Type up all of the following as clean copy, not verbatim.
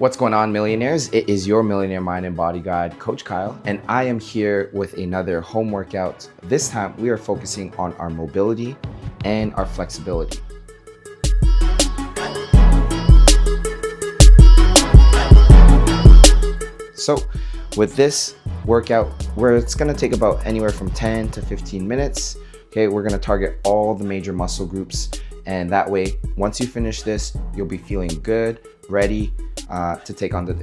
What's going on, millionaires? It is your Millionaire Mind and Body Guide, Coach Kyle, and I am here with another home workout. This time we are focusing on our mobility and our flexibility. So with this workout, where it's going to take about anywhere from 10 to 15 minutes, okay, we're going to target all the major muscle groups, and that way, once you finish this, you'll be feeling good, ready to take on the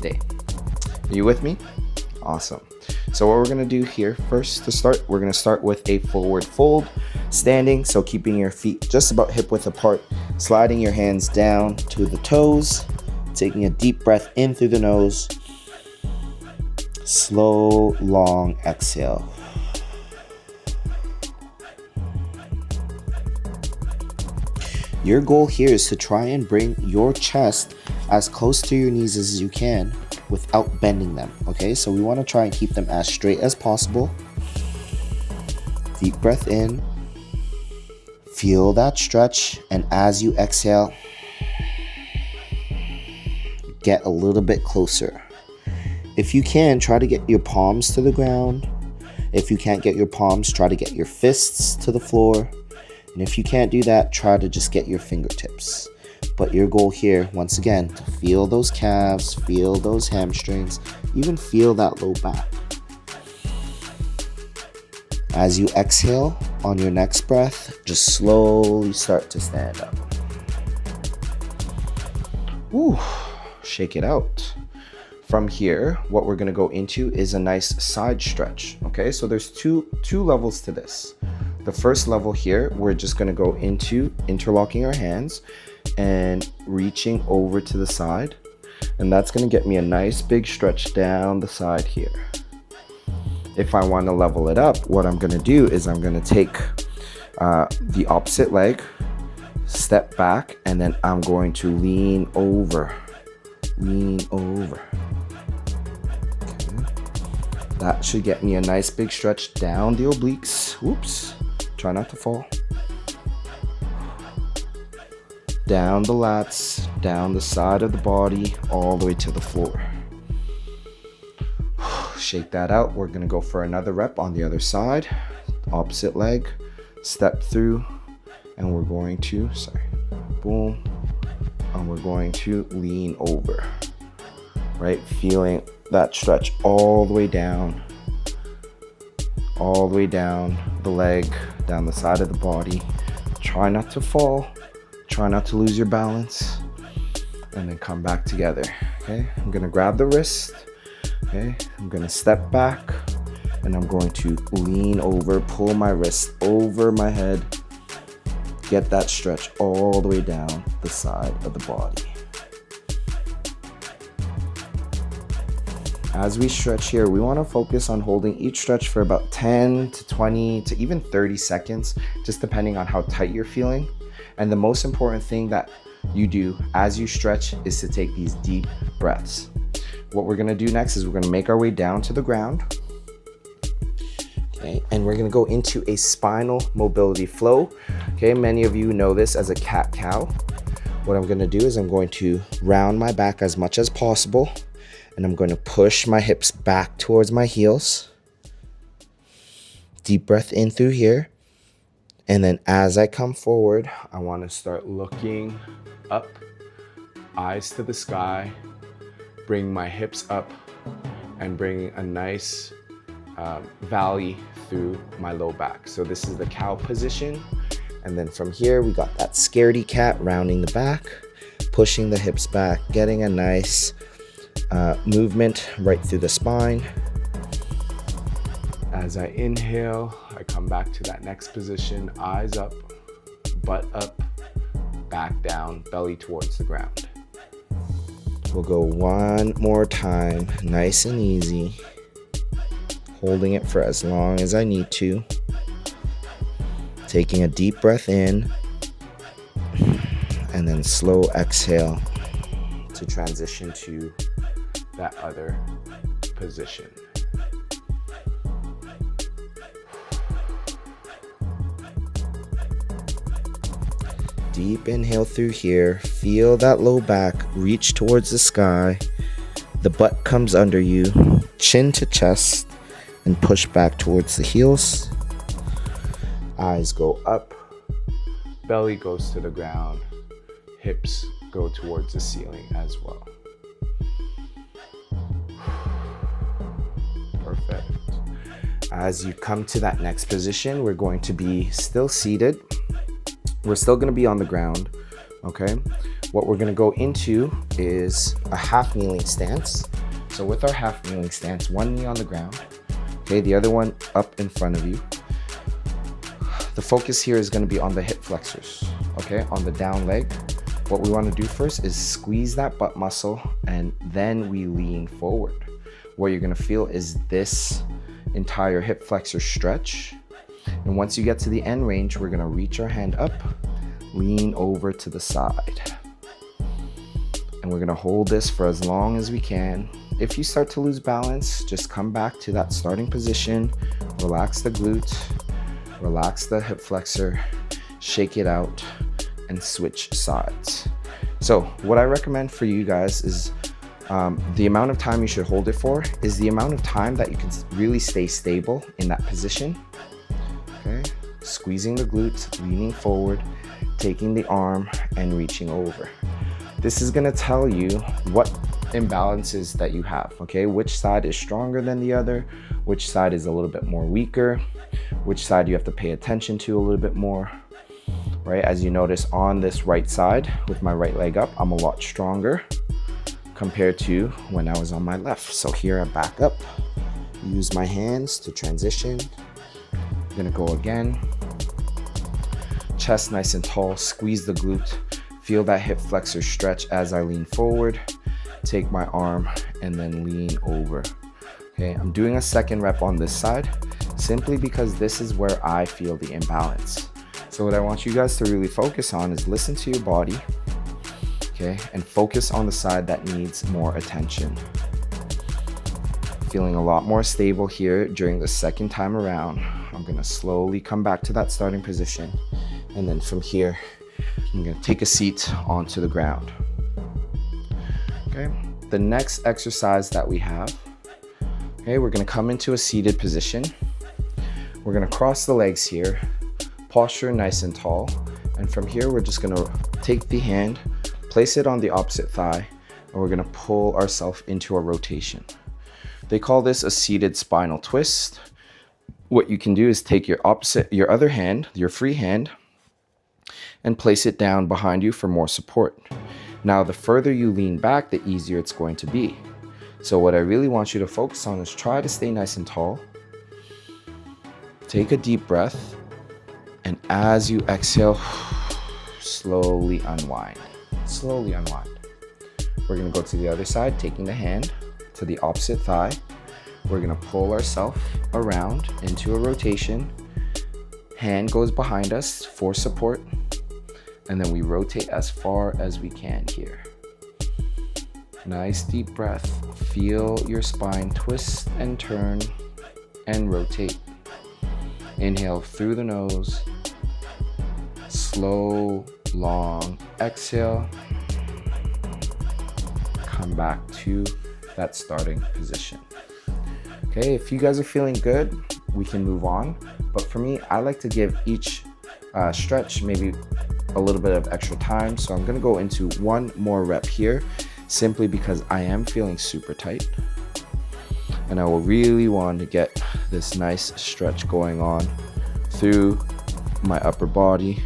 day. Are you with me? Awesome. So what we're gonna do here first to start, we're gonna start with a forward fold, standing. So keeping your feet just about hip width apart, sliding your hands down to the toes, taking a deep breath in through the nose, slow, long exhale. Your goal here is to try and bring your chest as close to your knees as you can without bending them, okay? So we want to try and keep them as straight as possible. Deep breath in. Feel that stretch, and as you exhale, get a little bit closer. If you can, try to get your palms to the ground. If you can't get your palms, try to get your fists to the floor. And if you can't do that, try to just get your fingertips. But your goal here, once again, to feel those calves, feel those hamstrings, even feel that low back. As you exhale, on your next breath, just slowly start to stand up. Woo, shake it out. From here, what we're gonna go into is a nice side stretch, okay? So there's two levels to this. The first level here, we're just gonna go into interlocking our hands and reaching over to the side. And that's gonna get me a nice big stretch down the side here. If I wanna level it up, what I'm gonna do is I'm gonna take the opposite leg, step back, and then I'm going to lean over. Okay. That should get me a nice big stretch down the obliques. Whoops. Try not to fall. Down the lats, down the side of the body, all the way to the floor. Shake that out. We're gonna go for another rep on the other side. Opposite leg, step through, and we're going to, boom, and we're going to lean over, right? Feeling that stretch all the way down the leg, down the side of the body. Try not to fall, try not to lose your balance, and then come back together. Okay, I'm gonna grab the wrist. Okay, I'm gonna step back, and I'm going to lean over, pull my wrist over my head, get that stretch all the way down the side of the body. As we stretch here, we want to focus on holding each stretch for about 10 to 20 to even 30 seconds, just depending on how tight you're feeling. And the most important thing that you do as you stretch is to take these deep breaths. What we're going to do next is we're going to make our way down to the ground. Okay, and we're going to go into a spinal mobility flow. Okay, many of you know this as a cat-cow. What I'm going to do is I'm going to round my back as much as possible. And I'm going to push my hips back towards my heels. Deep breath in through here. And then as I come forward, I want to start looking up, eyes to the sky, bring my hips up, and bring a nice valley through my low back. So this is the cow position. And then from here, we got that scaredy cat, rounding the back, pushing the hips back, getting a nice movement right through the spine. As I inhale, I come back to that next position, eyes up, butt up, back down, belly towards the ground. We'll go one more time, nice and easy, holding it for as long as I need to. Taking a deep breath in, and then slow exhale to transition to that other position. Deep inhale through here. Feel that low back reach towards the sky. The butt comes under you, chin to chest, and push back towards the heels. Eyes go up, belly goes to the ground, hips go towards the ceiling as well. Perfect. As you come to that next position, we're going to be still seated. We're still going to be on the ground, okay? What we're going to go into is a half kneeling stance. So with our half kneeling stance, one knee on the ground, okay, the other one up in front of you. The focus here is going to be on the hip flexors, okay, on the down leg. What we want to do first is squeeze that butt muscle, and then we lean forward. What you're going to feel is this entire hip flexor stretch. And once you get to the end range, we're going to reach our hand up, lean over to the side. And we're going to hold this for as long as we can. If you start to lose balance, just come back to that starting position, relax the glute, relax the hip flexor, shake it out, and switch sides. So what I recommend for you guys is the amount of time you should hold it for is the amount of time that you can really stay stable in that position. Okay, squeezing the glutes, leaning forward, taking the arm and reaching over. This is going to tell you what imbalances that you have, okay? Which side is stronger than the other, which side is a little bit more weaker, which side you have to pay attention to a little bit more, right? As you notice on this right side with my right leg up, I'm a lot stronger compared to when I was on my left. So here I back up, use my hands to transition. I'm gonna go again. Chest nice and tall, squeeze the glute, feel that hip flexor stretch as I lean forward, take my arm and then lean over. Okay, I'm doing a second rep on this side simply because this is where I feel the imbalance. So what I want you guys to really focus on is listen to your body, okay, and focus on the side that needs more attention. Feeling a lot more stable here during the second time around. I'm gonna slowly come back to that starting position, and then from here, I'm gonna take a seat onto the ground. Okay, the next exercise that we have, okay, we're gonna come into a seated position. We're gonna cross the legs here, posture nice and tall, and from here, we're just gonna take the hand, place it on the opposite thigh, and we're gonna pull ourselves into a rotation. They call this a seated spinal twist. What you can do is take your other hand, your free hand, and place it down behind you for more support. Now, the further you lean back, the easier it's going to be. So what I really want you to focus on is try to stay nice and tall. Take a deep breath, and as you exhale, slowly unwind. Slowly unwind. We're gonna go to the other side, taking the hand to the opposite thigh. We're gonna pull ourselves around into a rotation. Hand goes behind us for support, and then we rotate as far as we can here. Nice deep breath. Feel your spine twist and turn and rotate. Inhale through the nose. Slow, long exhale. Come back to that starting position. Okay, if you guys are feeling good, we can move on. But for me, I like to give each stretch maybe a little bit of extra time. So I'm gonna go into one more rep here, simply because I am feeling super tight. And I will really want to get this nice stretch going on through my upper body,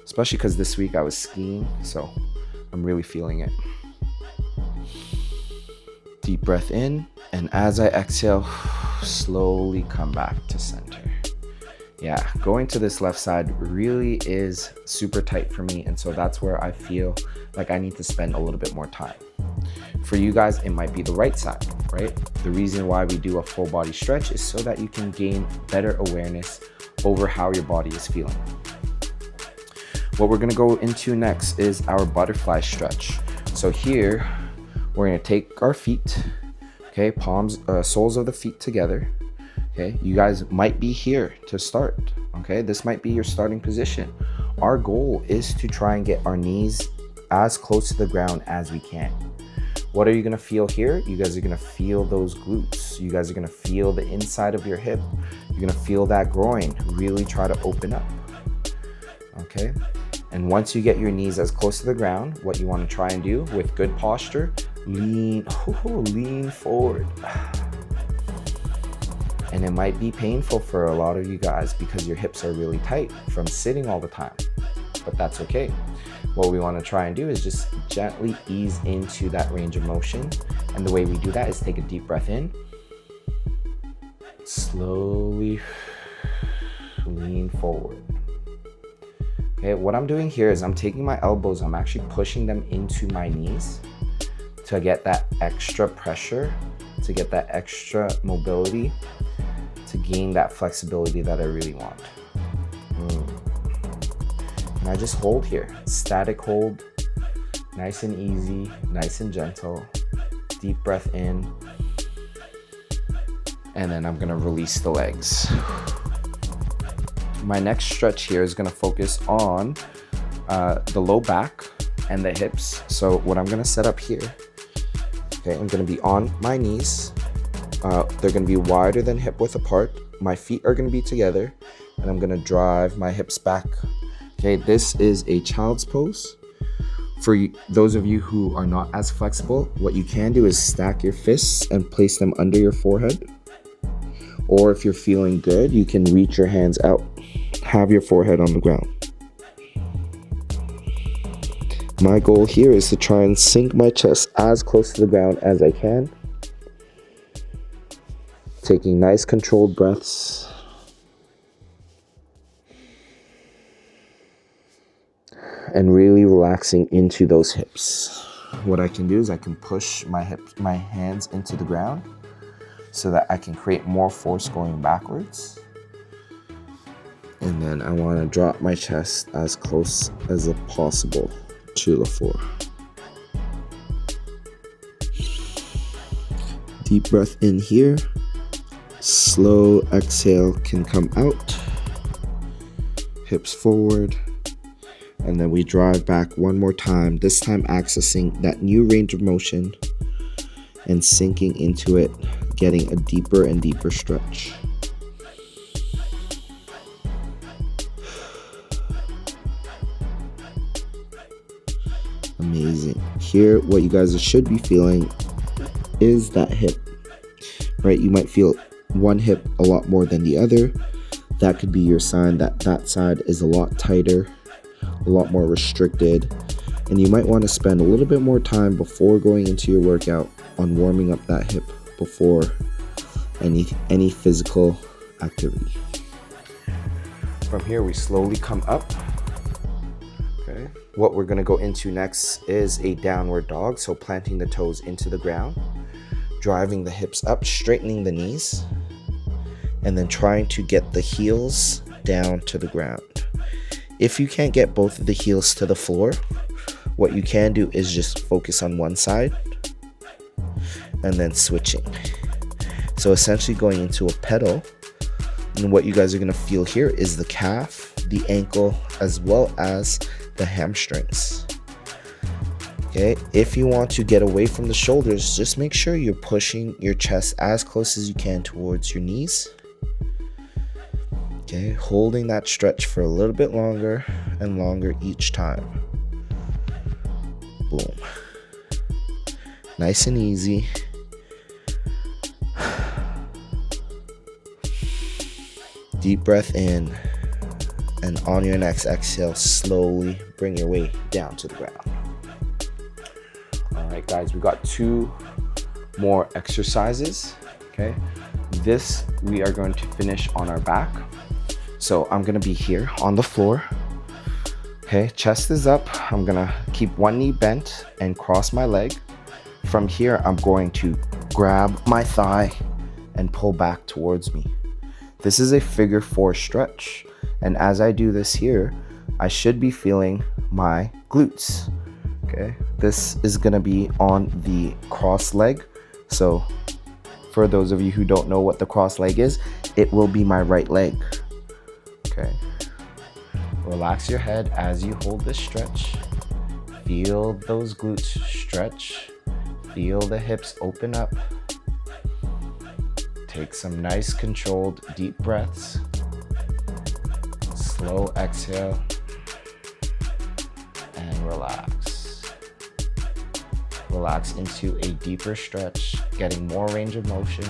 especially because this week I was skiing, so I'm really feeling it. Deep breath in, and as I exhale, slowly come back to center. Yeah, going to this left side really is super tight for me, and so that's where I feel like I need to spend a little bit more time. For you guys, it might be the right side, right? The reason why we do a full body stretch is so that you can gain better awareness over how your body is feeling. What we're gonna go into next is our butterfly stretch. So here, we're gonna take our feet, okay, soles of the feet together. Okay, you guys might be here to start. Okay, this might be your starting position, Our goal is to try and get our knees as close to the ground as we can. What are you gonna feel here? You guys are gonna feel those glutes. You guys are gonna feel the inside of your hip. You're gonna feel that groin. Really try to open up, okay? And once you get your knees as close to the ground, what you wanna try and do with good posture, lean forward. And it might be painful for a lot of you guys because your hips are really tight from sitting all the time, but that's okay. What we want to try and do is just gently ease into that range of motion. And the way we do that is take a deep breath in, slowly lean forward. Okay, what I'm doing here is I'm taking my elbows, I'm actually pushing them into my knees to get that extra pressure, to get that extra mobility, to gain that flexibility that I really want. And I just hold here, static hold, nice and easy, nice and gentle. Deep breath in, and then I'm gonna release the legs. My next stretch here is gonna focus on the low back and the hips. So what I'm gonna set up here, okay, I'm gonna be on my knees. They're gonna be wider than hip width apart. My feet are gonna be together, and I'm gonna drive my hips back. Okay, this is a child's pose. For those of you who are not as flexible, what you can do is stack your fists and place them under your forehead. Or if you're feeling good, you can reach your hands out. Have your forehead on the ground. My goal here is to try and sink my chest as close to the ground as I can. Taking nice controlled breaths. And really relaxing into those hips. What I can do is I can push my hands into the ground so that I can create more force going backwards. And then I want to drop my chest as close as possible to the floor. Deep breath in here. Slow exhale can come out. Hips forward. And then we drive back one more time, this time accessing that new range of motion and sinking into it, getting a deeper and deeper stretch. Amazing. Here, what you guys should be feeling is that hip, right? You might feel one hip a lot more than the other. That could be your sign that that side is a lot tighter, a lot more restricted, and you might want to spend a little bit more time before going into your workout on warming up that hip before any physical activity. From here, we slowly come up. Okay. What we're going to go into next is a downward dog, so planting the toes into the ground, driving the hips up, straightening the knees, and then trying to get the heels down to the ground. If you can't get both of the heels to the floor, what you can do is just focus on one side and then switching. So essentially going into a pedal, and what you guys are going to feel here is the calf, the ankle, as well as the hamstrings. Okay, if you want to get away from the shoulders, just make sure you're pushing your chest as close as you can towards your knees. Okay, holding that stretch for a little bit longer and longer each time. Boom. Nice and easy. Deep breath in, and on your next exhale, slowly bring your weight down to the ground. All right, guys, we got 2 more exercises. Okay, this we are going to finish on our back. So I'm gonna be here on the floor. Okay, chest is up. I'm gonna keep one knee bent and cross my leg. From here, I'm going to grab my thigh and pull back towards me. This is a figure 4 stretch. And as I do this here, I should be feeling my glutes. Okay, this is gonna be on the cross leg. So for those of you who don't know what the cross leg is, it will be my right leg. Okay, Relax your head as you hold this stretch. Feel those glutes stretch. Feel the hips open up. Take some nice controlled deep breaths. Slow exhale and relax. Relax into a deeper stretch, getting more range of motion.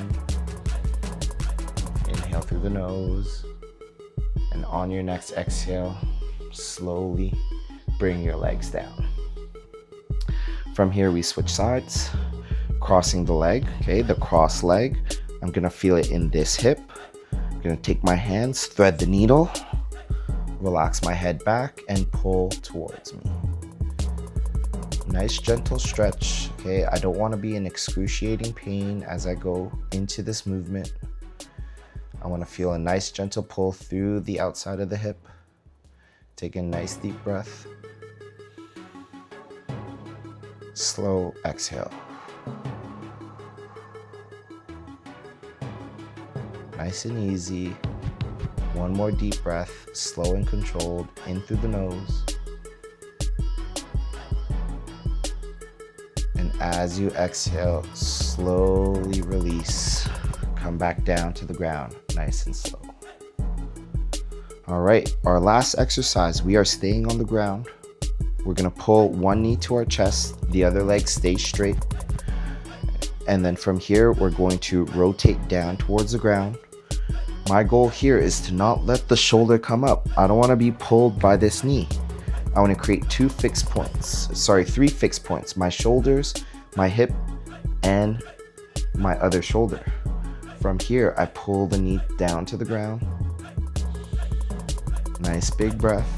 Inhale through the nose, and on your next exhale, slowly bring your legs down. From here, we switch sides, crossing the leg, okay, the cross leg. I'm gonna feel it in this hip. I'm gonna take my hands, thread the needle, relax my head back, and pull towards me. Nice gentle stretch, okay? I don't wanna be in excruciating pain as I go into this movement. I wanna feel a nice gentle pull through the outside of the hip. Take a nice deep breath. Slow exhale. Nice and easy. One more deep breath, slow and controlled, in through the nose. And as you exhale, slowly release. Come back down to the ground, nice and slow. All right, our last exercise, we are staying on the ground. We're gonna pull one knee to our chest, the other leg stays straight. And then from here, we're going to rotate down towards the ground. My goal here is to not let the shoulder come up. I don't wanna be pulled by this knee. I wanna create three fixed points. My shoulders, my hip, and my other shoulder. From here, I pull the knee down to the ground. Nice big breath.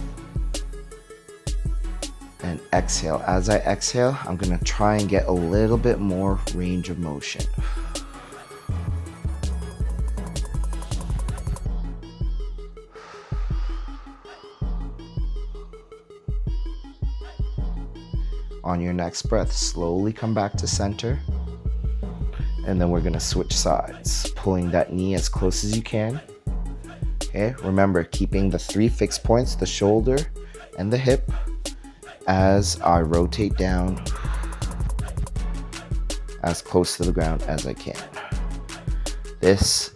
And exhale. As I exhale, I'm gonna try and get a little bit more range of motion. On your next breath, slowly come back to center. And then we're gonna switch sides, pulling that knee as close as you can. Okay, remember, keeping the three fixed points, the shoulder and the hip, as I rotate down as close to the ground as I can. This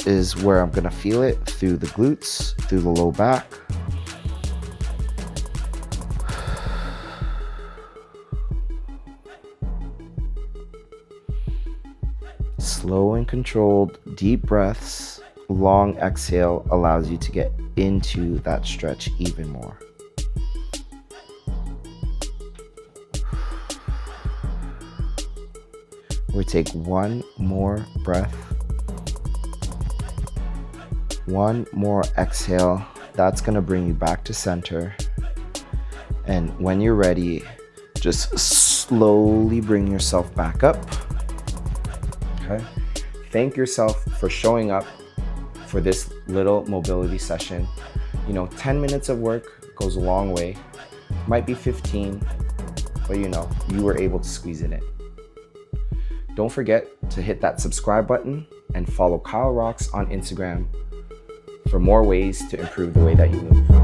is where I'm gonna feel it through the glutes, through the low back. Slow and controlled, deep breaths, long exhale allows you to get into that stretch even more. We take one more breath, one more exhale. That's gonna bring you back to center. And when you're ready, just slowly bring yourself back up. Okay. Thank yourself for showing up for this little mobility session. 10 minutes of work goes a long way. Might be 15, but you were able to squeeze it in. Don't forget to hit that subscribe button and follow Kyle Rocks on Instagram for more ways to improve the way that you move.